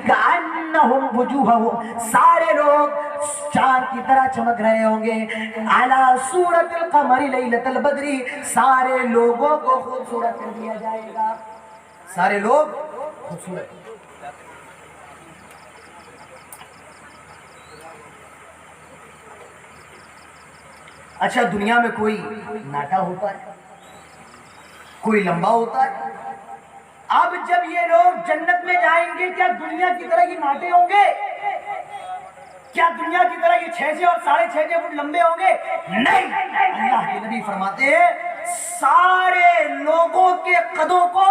कअन्नहुम वुजूहुहुम, सारे लोग चांद की तरह चमक रहे होंगे। अला सूरतिल कमरी लैलतल बद्री, सारे लोगों को खूबसूरत कर दिया जाएगा, सारे लोग खूबसूरत। अच्छा, दुनिया में कोई नाटा होता है, कोई लंबा होता है। अब जब ये लोग जन्नत में जाएंगे, क्या दुनिया की तरह ये नाटे होंगे? क्या दुनिया की तरह ये 6 और 6.5 फुट लंबे होंगे? नहीं। अल्लाह के नबी फरमाते हैं सारे लोगों के कदों को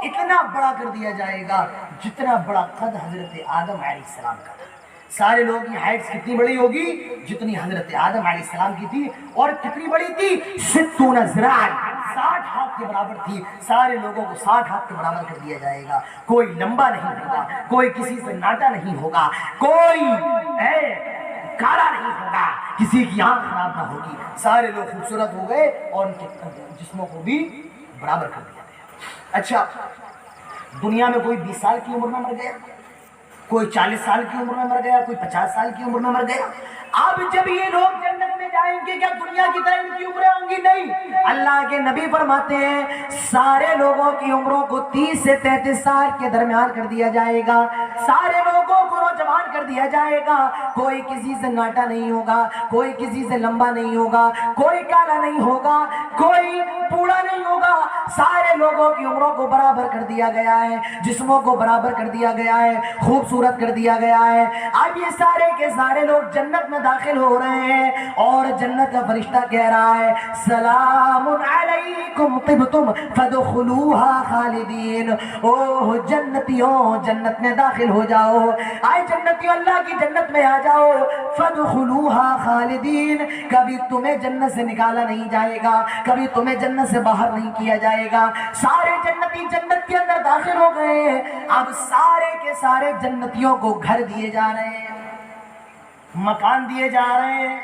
इतना बड़ा कर दिया जाएगा जितना बड़ा कद हजरत आदम अलैहिस्सलाम का था। सारे लोगों की हाइट कितनी बड़ी होगी? जितनी हजरत आदम अलैहिस्सलाम की थी। और कितनी बड़ी थी? 60 ज़िराअ, 60 हाथ के बराबर थी। सारे लोगों को 60 हाथ के बराबर कर दिया जाएगा। कोई लंबा नहीं होगा, कोई किसी से नाटा नहीं होगा, कोई काला नहीं होगा, किसी की आंख खराब ना होगी। सारे लोग खूबसूरत हो गए और उनके जिस्मों को भी बराबर कर दिया गया। अच्छा, दुनिया में कोई 20 साल की उम्र में मर गया, कोई 40 साल की उम्र में मर गया, कोई 50 साल की उम्र में मर गया। अब जब ये लोग जन्नत में जाएंगे, क्या दुनिया की तरह इनकी उम्रें होंगी? नहीं। अल्लाह के नबी फरमाते हैं सारे लोगों की उम्रों को 30 से 33 साल के दरमियान कर दिया जाएगा। सारे लोगों को नौजवान कर दिया जाएगा। कोई किसी से नाटा नहीं होगा, कोई किसी से लंबा नहीं होगा, कोई काला नहीं होगा, कोई बूढ़ा नहीं होगा। सारे लोगों की उम्रों को बराबर कर दिया गया है, जिस्मों को बराबर कर दिया गया है, खूबसूरत कर दिया गया है। अब ये सारे के सारे लोग जन्नत में दाखिल हो रहे हैं और जन्नत का फरिश्ता कह रहा है सलामुन अलैकुम तिबतुम फदखुलूहा खालिदीन। ओह जन्नतियों, जन्नत में दाखिल हो जाओ। आए जन्नतियों, अल्लाह की जन्नत में आ जाओ। फदखुलूहा खालिदीन, कभी तुम्हें जन्नत से निकाला नहीं जाएगा, कभी तुम्हें जन्नत से बाहर नहीं किया जाएगा। सारे जन्नती जन्नत के अंदर दाखिल हो गए हैं। अब सारे के सारे जन्नतियों को घर दिए जा रहे हैं, मकान दिए जा रहे हैं,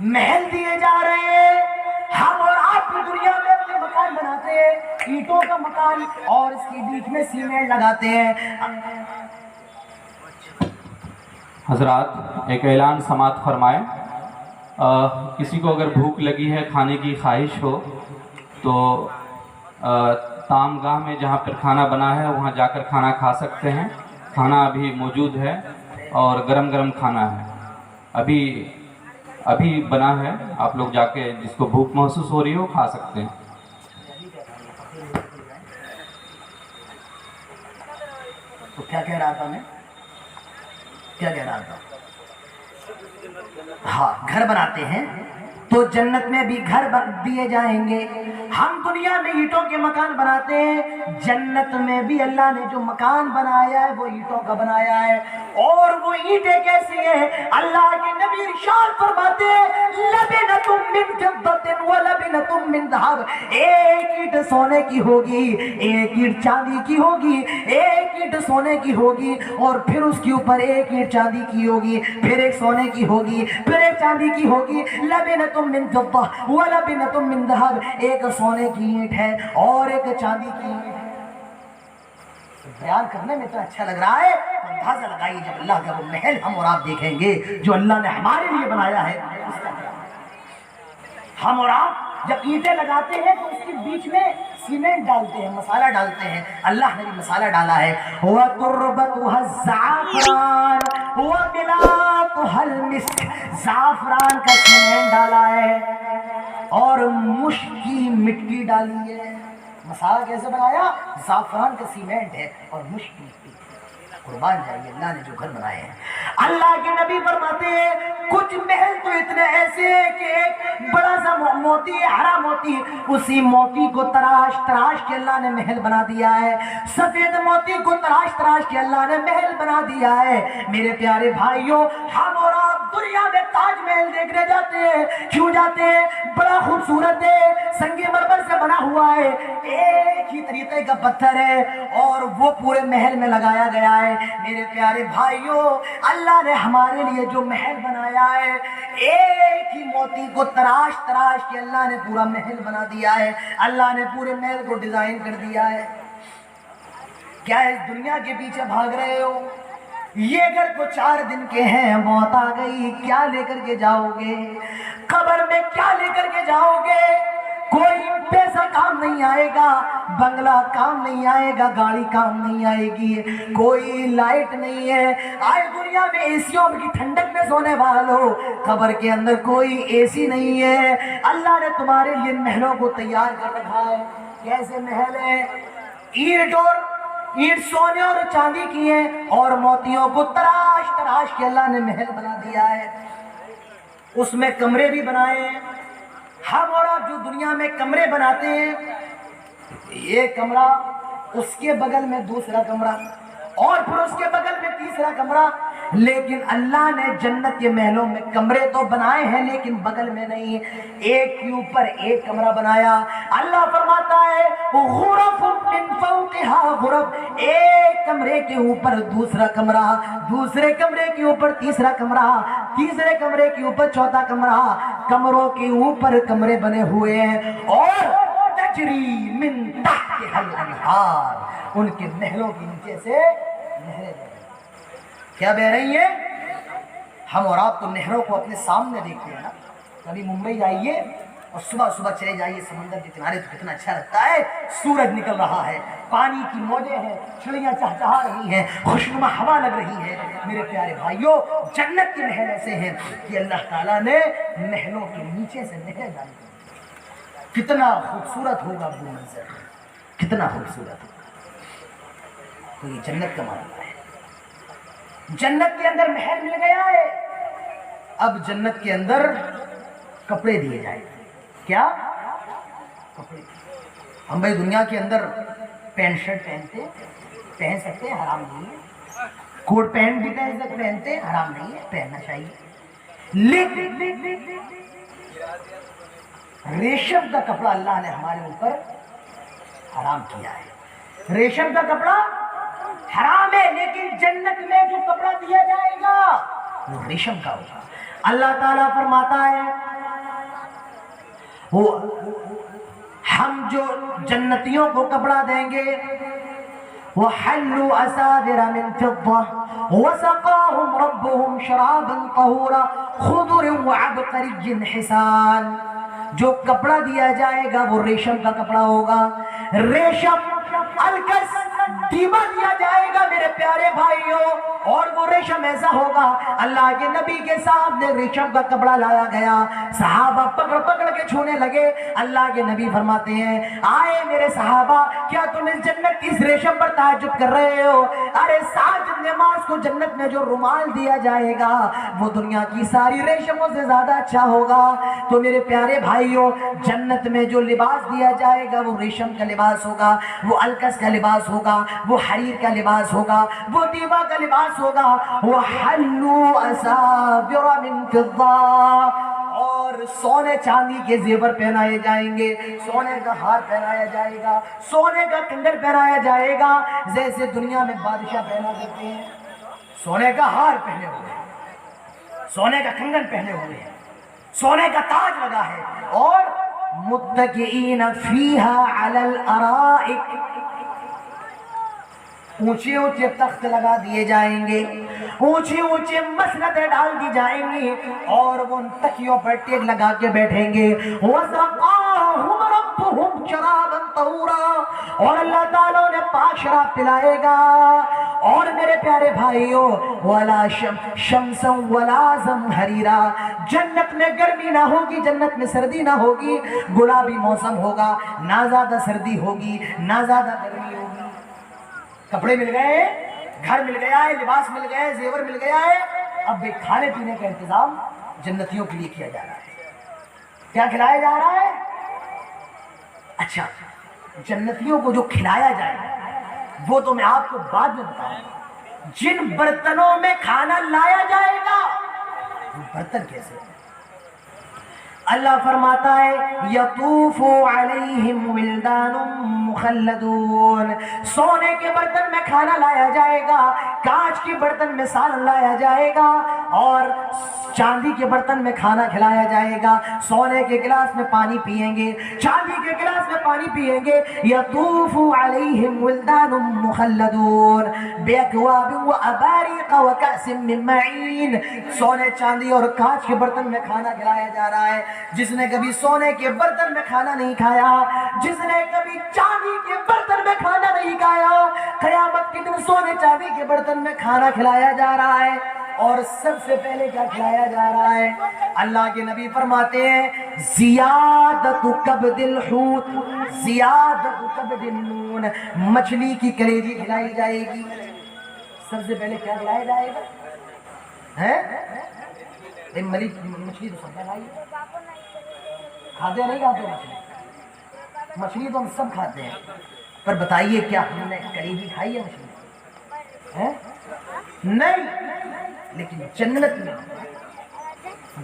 महल दिए जा रहे हैं। हम और आप भी दुनिया में अपने मकान बनाते हैं, ईंटों का मकान, और इसके बीच में सीमेंट लगाते हैं। हजरात, एक ऐलान समात फरमाएं। किसी को अगर भूख लगी है, खाने की ख्वाहिश हो, तो तामगाह में जहाँ पर खाना बना है वहाँ जाकर खाना खा सकते हैं। खाना अभी मौजूद है और गरम गरम खाना है, अभी बना है। आप लोग जाके जिसको भूख महसूस हो रही हो खा सकते हैं। तो क्या कह रहा था मैं, क्या कह रहा था? हाँ, घर बनाते हैं तो जन्नत में भी घर दिए जाएंगे। हम दुनिया में ईंटों के मकान बनाते हैं, जन्नत में भी अल्लाह ने जो मकान बनाया है वो ईंटों का बनाया है। और वो ईंटें कैसी हैं? अल्लाह के नबी इरशाद फरमाते हैं लबिनतुम मिन फिद्दतिन व लबिनतुम मिन ज़हब। एक ईंट सोने की होगी, एक ईंट चांदी की होगी, एक ईंट सोने की होगी और फिर उसके ऊपर एक ईंट चांदी की होगी, फिर एक सोने की होगी, फिर एक चांदी की होगी। लबिनतुम मिन फिद्दा व लबिनतुम मिन ज़हब, एक सोने की ईंट है और एक चांदी की ईंट है। बयान करने में तो अच्छा लग रहा है, अंदाजा लगाइए जब अल्लाह का वो महल हम और आप देखेंगे जो अल्लाह ने हमारे लिए बनाया है। हम और आप जब ईंटें लगाते हैं तो उसके बीच में सीमेंट डालते हैं, मसाला डालते हैं। अल्लाह ने भी मसाला डाला है। हुवा तुर्बतुहा ज़ाफ़रान हुवा मिलातुहल मिस्क, ज़ाफ़रान का सीमेंट डाला है और मुश्क की मिट्टी डाली है। मसाला कैसे बनाया? ज़ाफ़रान का सीमेंट है और मुश्क की मिट्टी। कुर्बान जाइए अल्लाह ने जो घर बनाए हैं। अल्लाह के नबी फरमाते हैं कुछ महल तो इतने ऐसे हैं कि एक बड़ा सा मोती है, हरा मोती, उसी मोती को तराश तराश के अल्लाह ने महल बना दिया है। सफेद मोती को तराश तराश के अल्लाह ने महल बना दिया है। मेरे प्यारे भाइयों, हम और आप दुनिया में ताजमहल देखने जाते हैं। क्यों जाते हैं? बड़ा खूबसूरत है, संगे मरमर से बना हुआ है, एक ही तरीके का पत्थर है और वो पूरे महल में लगाया गया है। मेरे प्यारे भाइयों, अल्लाह ने हमारे लिए जो महल बनाया है, एक ही मोती को तराश तराश के अल्लाह ने पूरा महल बना दिया है। अल्लाह ने पूरे महल को डिजाइन कर दिया है। کیا اس دنیا کے پیچھے بھاگ رہے ہو؟ یہ گھر کو 4 دن کے ہیں، موت آ گئی، کیا لے کر کے جاؤ گے؟ قبر میں کیا لے کر کے جاؤ گے؟ کوئی پیسہ کام نہیں آئے گا، بنگلہ کام نہیں آئے گا، گاڑی کام نہیں آئے گی، کوئی لائٹ نہیں ہے۔ آج دنیا میں ایسیوں کی ٹھنڈک میں سونے والوں، قبر کے اندر کوئی اے سی نہیں ہے۔ اللہ نے تمہارے لیے محلوں کو تیار کر رکھا ہے۔ کیسے محل ہے؟ اینٹ سونے اور چاندی کی ہے، اور موتیوں کو تراش تراش کے اللہ نے محل بنا دیا ہے۔ اس میں کمرے بھی بنائے ہیں۔ ہم اور آپ جو دنیا میں کمرے بناتے ہیں، یہ کمرہ، اس کے بغل میں دوسرا کمرہ، اور پھر اس کے بغل میں تیسرا کمرہ، لیکن اللہ نے جنت کے محلوں میں کمرے تو بنائے ہیں لیکن بغل میں نہیں، ایک کے اوپر ایک کمرہ بنایا۔ اللہ فرماتا ہے غرف من فوقها غرف، ایک کمرے کے اوپر دوسرا کمرہ، دوسرے کمرے کے اوپر تیسرا کمرہ، تیسرے کمرے کے اوپر چوتھا کمرہ، کمروں کے اوپر کمرے بنے ہوئے ہیں، اور تجری من تحتها الانہار، ان کے محلوں کے نیچے سے نہریں بہ رہی۔ کیا بہ رہی ہیں؟ ہم اور آپ تو نہروں کو اپنے سامنے دیکھتے ہیں نا۔ کبھی ممبئی جائیے اور صبح صبح چلے جائیے سمندر کے کنارے، تو کتنا اچھا لگتا ہے، سورج نکل رہا ہے، پانی کی موجیں ہیں، چڑیاں چہچہا رہی ہیں، خوشنما ہوا لگ رہی ہے۔ میرے پیارے بھائیوں، جنت کے محل ایسے ہیں کہ اللہ تعالیٰ نے محلوں کے نیچے سے نہریں جاری کی۔ کتنا خوبصورت ہوگا وہ منظر، کتنا خوبصورت ہوگا۔ تو یہ جنت کا معاملہ ہے۔ جنت کے اندر محل مل گیا ہے، اب جنت کے اندر کپڑے دیے جائیں گے۔ کیا؟ کپڑے۔ ہم بھائی دنیا کے اندر پینٹ شرٹ پہن سکتے ہیں، حرام نہیں ہے۔ کوٹ پینٹ بھی پہنتے ہیں، حرام نہیں ہے، پہننا چاہیے۔ لیکن ریشم کا کپڑا اللہ نے ہمارے اوپر حرام کیا ہے۔ ریشم کا کپڑا حرام ہے، لیکن جنت میں جو کپڑا دیا جائے گا وہ ریشم کا ہوگا۔ اللہ تعالیٰ فرماتا ہے ہم جو جنتیوں کو کپڑا دیں گے، وَحَلُّوا أَسَاوِرَ مِن فِضَّةٍ وَسَقَاهُمْ رَبُّهُمْ شَرَابًا طَهُورًا خُضْرٍ وَعَبْقَرِيٍّ حِسَانٍ۔ جو کپڑا دیا جائے گا وہ ریشم کا کپڑا ہوگا، ریشم الکس دیبا دیا جائے گا میرے پیارے بھائیوں، اور وہ ریشم ایسا ہوگا، اللہ کے نبی کے سامنے ریشم کا کپڑا لایا گیا، صحابہ پکڑ پکڑ کے چھونے لگے۔ اللہ کے نبی فرماتے ہیں آئے میرے صحابہ، کیا تم اس جنت کی اس ریشم پر تعجب کر رہے ہو؟ ارے ساجد نماز کو جنت میں جو رومال دیا جائے گا وہ دنیا کی ساری ریشموں سے زیادہ اچھا ہوگا۔ تو میرے پیارے بھائیوں، جنت میں جو لباس دیا جائے گا وہ ریشم کا لباس ہوگا، وہ الکس کا لباس ہوگا، وہ حریر کا لباس ہوگا، وہ دیبا کا لباس ہوگا۔ وَحَلُّوا أَسَاوِرَ مِن فِضَّةٍ، اور سونے چاندی کے زیور پہنائے جائیں گے، سونے کا ہار پہنایا جائے گا، سونے کا کنگن پہنایا جائے گا، جیسے دنیا میں بادشاہ پہنا دیتے ہیں، سونے کا ہار پہنے ہوئے ہیں، سونے کا کنگن پہنے ہوئے ہیں، سونے کا تاج لگا ہے، اور متکئین فیہا علی الارائک، اونچے اونچے تخت لگا دیے جائیں گے، اونچے اونچے مسندیں ڈال دی جائیں گی، اور وہ ان تکیوں پر ٹیک لگا کے بیٹھیں گے۔ وَسَقَاهُمْ رَبُّهُمْ شَرَابًا طَهُورًا، اور اللہ تعالیٰ نے پاک شراب پلائے گا۔ اور میرے پیارے بھائیوں، وَلَا شَمْسًا وَلَا زَمْهَرِيرًا، جنت میں گرمی نہ ہوگی، جنت میں سردی نہ ہوگی، گلابی موسم ہوگا، نہ زیادہ سردی ہوگی نہ زیادہ گرمی ہوگی۔ کپڑے مل گئے، گھر مل گیا ہے، لباس مل گیا ہے، زیور مل گیا ہے، اب بھی کھانے پینے کا انتظام جنتیوں کے لیے کیا جا رہا ہے۔ کیا کھلایا جا رہا ہے؟ اچھا، جنتیوں کو جو کھلایا جائے گا وہ تو میں آپ کو بعد میں بتاؤں گا۔ جن برتنوں میں کھانا لایا جائے گا وہ برتن کیسے ہیں؟ اللہ فرماتا ہے یطوف علیہم ولدان مخلدون، سونے کے برتن میں کھانا لایا جائے گا، کانچ کے برتن میں سالن لایا جائے گا، اور چاندی کے برتن میں کھانا کھلایا جائے گا، سونے کے گلاس میں پانی پیئیں گے، چاندی کے گلاس میں پانی پیئیں گے۔ یطوف علیہم ولدان مخلدون باکواب واباریق وکأس من معین، سونے چاندی اور کانچ کے برتن میں کھانا کھلایا جا رہا ہے۔ جس نے کبھی سونے کے برتن میں کھانا نہیں کھایا، جس نے کبھی چاندی کے برتن میں کھانا نہیں کھایا، قیامت کے دن سونے چاندی کے برتن میں کھانا کھلایا جا رہا ہے۔ اور سب سے پہلے کیا کھلایا جا رہا ہے؟ اللہ کے نبی فرماتے ہیں زیادت کبد الحوت زیادت کبد النون، مچھلی کی کلیجی کھلائی جائے گی۔ سب سے پہلے کیا کھلایا جائے گا؟ ہے مچھلی تو سب کھلائی کھاتے نہیں کھاتے مچھلی؟ مچھلی تو ہم سب کھاتے ہیں، پر بتائیے کیا ہم نے کلیجی کھائی ہے مچھلی؟ نہیں، لیکن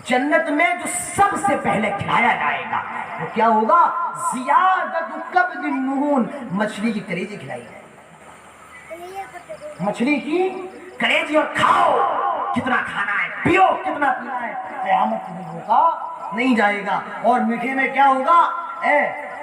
جنت میں جو سب سے پہلے کھلایا جائے گا وہ کیا ہوگا؟ زیادت کبد النون، مچھلی کی کلیجی کھلائی جائے گی، مچھلی کی کلیجی، اور کھاؤ کتنا کھانا ہے، پیو کتنا پینا ہے، قیامت کے دن ہوگا نہیں جائے گا۔ اور میٹھے میں کیا ہوگا؟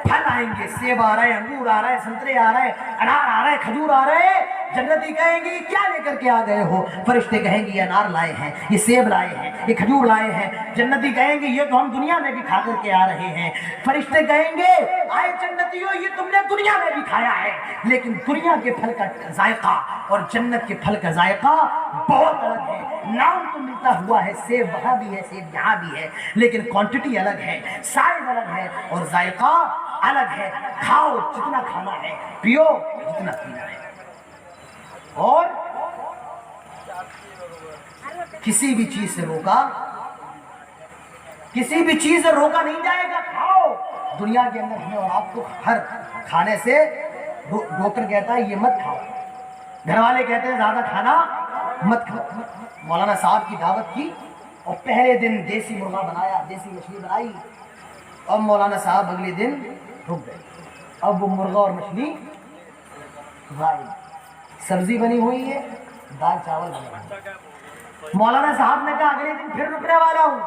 پھل آئیں گے، سیب آ رہا ہے، انگور آ رہا ہے، سنترے آ رہے ہیں، انار آ رہا ہے، کھجور آ رہے ہیں۔ جنتی کہیں گے کیا لے کر کے آ گئے ہو؟ فرشتے کہیں گے یہ انار لائے ہیں، یہ سیب لائے ہیں، یہ کھجور لائے ہیں۔ جنتی کہیں گے یہ تو ہم دنیا میں بھی کھا کر کے آ رہے ہیں۔ فرشتے کہیں گے آئے جنتیوں یہ تم نے دنیا میں بھی کھایا ہے، لیکن دنیا کے پھل کا ذائقہ اور جنت کے پھل کا ذائقہ بہت الگ ہے۔ نام تو ملتا ہوا ہے، سیب وہاں بھی ہے، سیب یہاں بھی ہے، لیکن کوانٹٹی الگ ہے، سائز الگ ہے، اور ذائقہ الگ ہے۔ کھاؤ جتنا کھانا ہے، پیو جتنا پینا ہے، اور کسی بھی چیز سے روکا نہیں جائے گا۔ کھاؤ، دنیا کے اندر ہمیں اور آپ کو ہر کھانے سے ڈاکٹر کہتا ہے یہ مت کھاؤ، گھر والے کہتے ہیں زیادہ کھانا مت کھاؤ۔ مولانا صاحب کی دعوت کی اور پہلے دن دیسی مرغا بنایا، دیسی مچھلی بنائی، اور مولانا صاحب اگلے دن رک گئے۔ اب وہ مرغا اور مچھلی غائب، سبزی بنی ہوئی ہے، دال چاول بنے ہوئے۔ مولانا صاحب نے کہا اگلے دن پھر رکنے والا ہوں،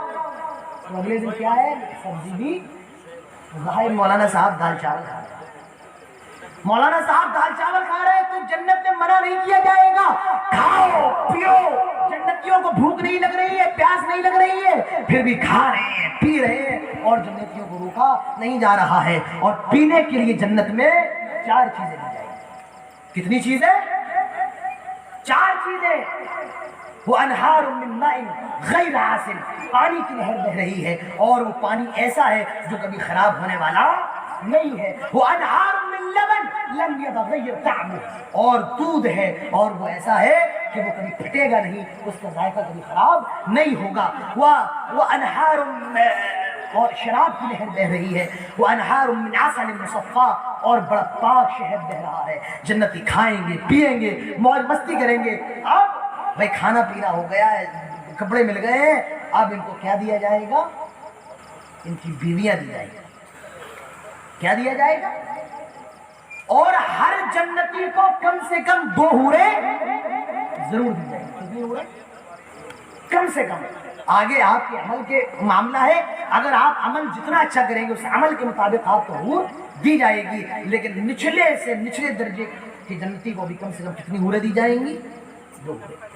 تو اگلے دن کیا ہے؟ سبزی بھی غائب، مولانا صاحب دال چاول کھا رہے ہیں۔ مولانا صاحب دال چاول کھا رہے ہیں تو جنت میں منع نہیں کیا جائے گا، کھاؤ پیو۔ جنتیوں کو بھوک نہیں لگ رہی ہے، پیاس نہیں لگ رہی ہے، پھر بھی کھا رہے ہیں، پی رہے ہیں، اور جنتیوں کو روکا نہیں جا رہا ہے۔ اور پینے کے لیے جنت میں 4 چیزیں دی جائیں گی۔ کتنی چیزیں؟ 4 چیزیں۔ وہ انہار من ماء غیر آسن، پانی کی نہر بہ رہی ہے، اور وہ پانی ایسا ہے جو کبھی خراب ہونے والا نہیں ہے۔ وہ انہار من لبن لم يتغیر طعمه، اور دودھ ہے، اور وہ ایسا ہے کہ وہ کبھی پھٹے گا نہیں، اس کا ذائقہ کبھی خراب نہیں ہوگا۔ وہ انہار، اور شراب کی نہر بہ رہی ہے۔ وہ انہار من عسل مصفا، اور بڑا پاک شہد بہ رہا ہے۔ جنتی کھائیں گے، پیئیں گے، موج مستی کریں گے۔ اب بھائی کھانا پینا ہو گیا ہے، کپڑے مل گئے ہیں، اب ان کو کیا دیا جائے گا؟ ان کی بیویاں دی جائیں گی۔ کیا دیا جائے گا؟ اور ہر جنتی کو کم سے کم 2 حوریں ضرور دی جائیں گی۔ کتنی حوریں؟ کم سے کم۔ آگے آپ کے عمل کے معاملہ ہے، اگر آپ عمل جتنا اچھا کریں گے اس عمل کے مطابق آپ کو حور دی جائے گی، لیکن نچلے سے نچلے درجے کی جنتی کو بھی کم سے کم کتنی حوریں دی جائیں گی؟ 2 حوریں۔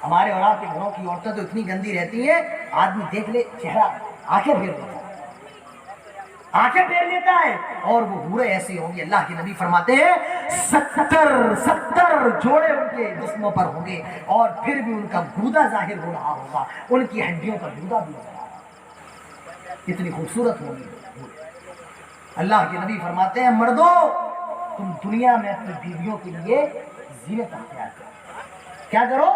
ہمارے اور آپ کے گھروں کی عورتیں تو اتنی گندی رہتی ہیں، آدمی دیکھ لے چہرہ آنکھیں پھیر لیتا ہے، آنکھیں پھیر لیتا ہے، اور وہ حوریں ایسی ہوں گی، اللہ کے نبی فرماتے ہیں 70 جوڑے ان کے جسموں پر ہوں گے، اور پھر بھی ان کا گودا ظاہر ہو رہا ہوگا، ان کی ہڈیوں کا گودا بھی ہو رہا ہوگا، کتنی خوبصورت ہوگی۔ اللہ کے نبی فرماتے ہیں مردوں تم دنیا میں اپنی بیویوں کے لیے زینت اختیار کرو۔ کیا کرو؟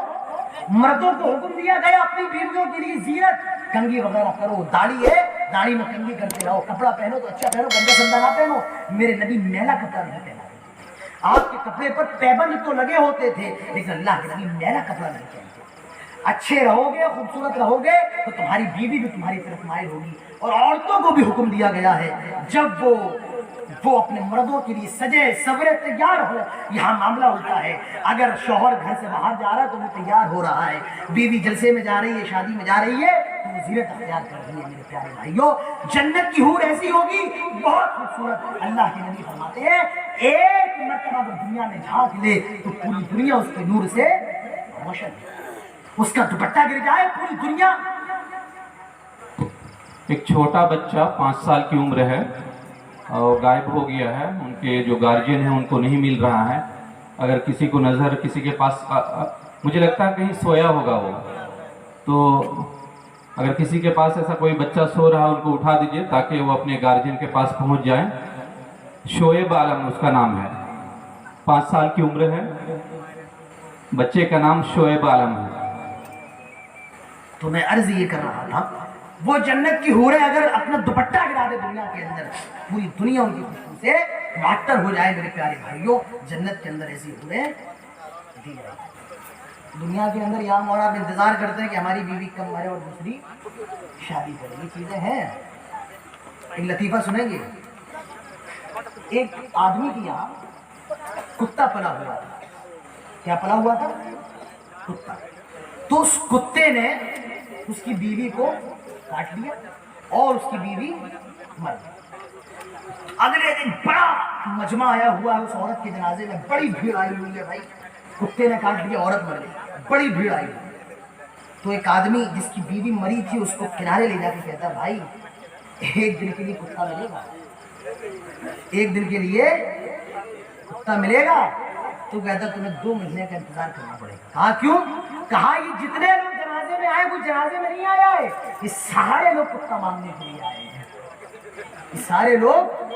مردوں کو حکم دیا گیا اپنی بیویوں کے لیے زینت، کنگھی وغیرہ کرو، داڑھی ہے داڑھی میں کنگھی کرتے رہو، کپڑا پہنو تو اچھا پہنو، گندا سندا نہ پہنو۔ میرے نبی میلا کپڑا نہیں پہنا، آپ کے کپڑے پر پیبند تو لگے ہوتے تھے، لیکن اللہ کے نبی میلا کپڑا نہیں پہنتے۔ अच्छे रहोगे, खूबसूरत रहोगे तो तुम्हारी बीवी भी तुम्हारी तरफ माइल होगी। और औरतों को भी हुक्म दिया गया है, जब वो अपने मर्दों के लिए सजे सवरे तैयार हो। यहाँ मामला उल्टा है, अगर शौहर घर से बाहर जा रहा है तो वो तैयार हो रहा है, बीवी जलसे में जा रही है, शादी में जा रही है तो वो जीरत अख्तियार कर रही है। मेरे प्यारे भाइयों, जन्नत की हूर ऐसी होगी, बहुत खूबसूरत। अल्लाह के नबी फरमाते हैं, एक मर्तबा अगर दुनिया में झांक ले तो पूरी दुनिया उसके नूर से रोशन है। उसका दुपट्टा गिर जाए, पूरी दुनिया। एक छोटा बच्चा 5 साल की उम्र है और गायब हो गया है, उनके जो गार्जियन हैं उनको नहीं मिल रहा है। अगर किसी को नज़र किसी के पास मुझे लगता है कहीं सोया होगा वो, तो अगर किसी के पास ऐसा कोई बच्चा सो रहा है उनको उठा दीजिए ताकि वो अपने गार्जियन के पास पहुंच जाए। शोएब आलम उसका नाम है, 5 साल की उम्र है, बच्चे का नाम शोएब आलम है। तो मैं अर्ज ये कर रहा था, वो जन्नत की हूरें अगर अपना दुपट्टा गिरा दे दुनिया के अंदर, पूरी दुनिया उनकी खुशबू से मातर हो जाए। मेरे प्यारे भाइयों, जन्नत के अंदर ऐसी हूरें दी जाएगी। दुनिया के अंदर यहाँ और आप इंतजार करते हैं कि हमारी बीवी कब मरे और दूसरी शादी करे, ये चीजें हैं। एक लतीफा सुनेंगे, एक आदमी के यहाँ कुत्ता पला हुआ था। क्या पला हुआ था? कुत्ता। तो उस कुत्ते ने उसकी बीवी को काट लिया और उसकी बीवी मर गई। अगले दिन बड़ा मजमा आया हुआ है उस औरत के जनाजे में, बड़ी भीड़ आई हुई है भाई, कुत्ते ने काट लिया, औरत मर गई, बड़ी भीड़ आई हुई। तो एक आदमी जिसकी बीवी मरी थी उसको किनारे ले जाके कहता, भाई एक दिन के लिए कुत्ता मिलेगा, एक दिन के लिए कुत्ता मिलेगा। तो कहता तुम्हें 2 महीने का इंतजार करना पड़ेगा। कहा क्यों? कहा ये जितने लोग जनाजे में आए वो जनाजे में नहीं आया है, ये सारे लोग कुत्ता मांगने के लिए आए हैं, ये सारे लोग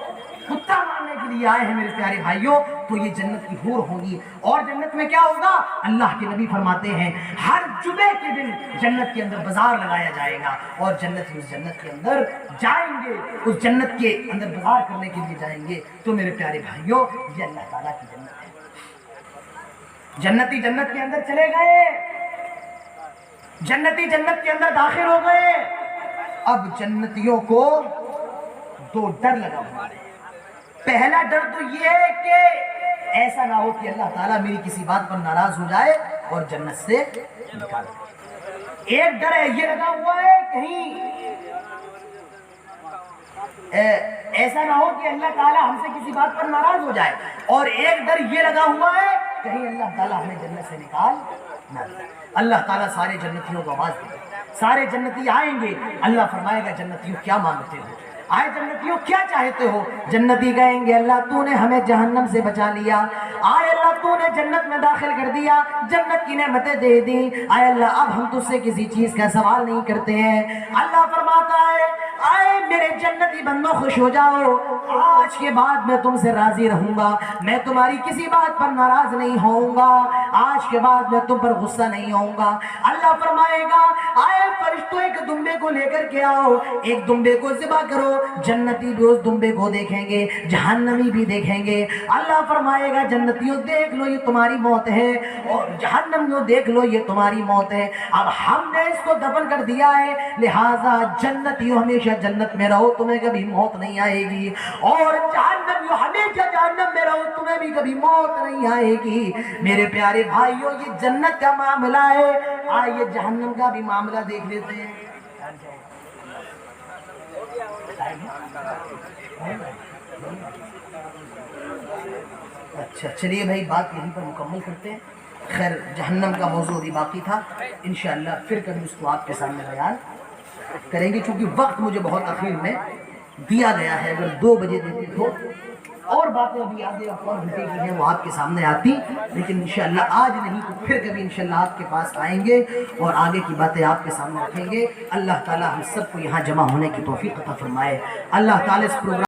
कुत्ता मांगने के लिए आए हैं। मेरे प्यारे भाइयों, तो ये जन्नत की हूर होगी। और जन्नत में क्या होगा? अल्लाह के नबी फरमाते हैं, हर जुमे के दिन जन्नत के अंदर बाजार लगाया जाएगा और जन्नत उस जन्नत के अंदर जाएंगे, उस जन्नत के अंदर बाजार करने के लिए जाएंगे। तो मेरे प्यारे भाइयों, ये अल्लाह ताला की जन्नत है। जन्नती जन्नत के अंदर चले गए, जन्नती जन्नत के अंदर दाखिल हो गए। अब जन्नतियों को 2 डर लगा हुआ है। पहला डर तो ये है कि ऐसा ना हो कि अल्लाह ताला मेरी किसी बात पर नाराज हो जाए और जन्नत से निकाल दे। एक डर है ये लगा हुआ है, कहीं ऐसा ना हो कि अल्लाह ताला हमसे किसी बात पर नाराज हो जाए। और एक डर ये लगा हुआ है, कहीं अल्लाह ताला हमें जन्नत से निकाल ना दे। अल्लाह ताला सारे जन्नतियों को आवाज दे, सारे जन्नती आएंगे। अल्लाह फरमाएगा, जन्नतियों क्या मांगते हो? आए जन्नतियों क्या चाहते हो? जन्नती कहेंगे, अल्लाह तूने हमें जहन्नम से बचा लिया, आए अल्लाह तूने जन्नत में दाखिल कर दिया, जन्नत की नेमतें दे दी, आए अल्लाह अब हम तुझसे किसी चीज का सवाल नहीं करते हैं। अल्लाह फरमाता है, आए मेरे जन्नती बंदों खुश हो जाओ, आज के बाद मैं तुमसे राजी रहूंगा, मैं तुम्हारी किसी बात पर नाराज नहीं होऊंगा, आज के बाद मैं तुम पर गुस्सा नहीं होऊंगा। अल्लाह फरमाएगा, आए फरिश्तों एक दुम्बे को लेकर के आओ, एक दुम्बे को ज़िबा करो। जन्नती भी उस दुम्बे को देखेंगे, जहन्नमी भी देखेंगे। अल्लाह फरमाएगा, जन्नतियों देख लो ये तुम्हारी मौत है, और जहन्नमियों देख लो ये तुम्हारी मौत है। अब हमने इसको दफन कर दिया है, लिहाजा जन्नतियों हमेशा जन्नत में रहो, तुम्हें कभी मौत नहीं आएगी, और जहन्नमियों हमेशा जहन्नम में रहो, तुम्हें भी कभी मौत नहीं आएगी। मेरे प्यारे भाइयों, ये जन्नत का मामला है, आइए जहन्नम का भी मामला देख लेते हैं। अच्छा चलिए भाई, बात यहीं पर मुकम्मल करते हैं। खैर, जहन्नम का मौजू अभी बाकी था, इंशाअल्लाह फिर कभी उसको आपके सामने बयान करेंगे, क्योंकि वक्त मुझे बहुत आखिर में दिया गया है। अगर 2 बजे देते तो और बातें अभी आधे और घंटे की हैं वो आपके सामने आती, लेकिन इंशाअल्लाह आज नहीं तो फिर कभी इंशाअल्लाह आपके पास आएंगे और आगे की बातें आपके सामने रखेंगे। अल्लाह ताला हम सबको यहाँ जमा होने की तौफीक अता फरमाए। अल्लाह ताला इस प्रोग्राम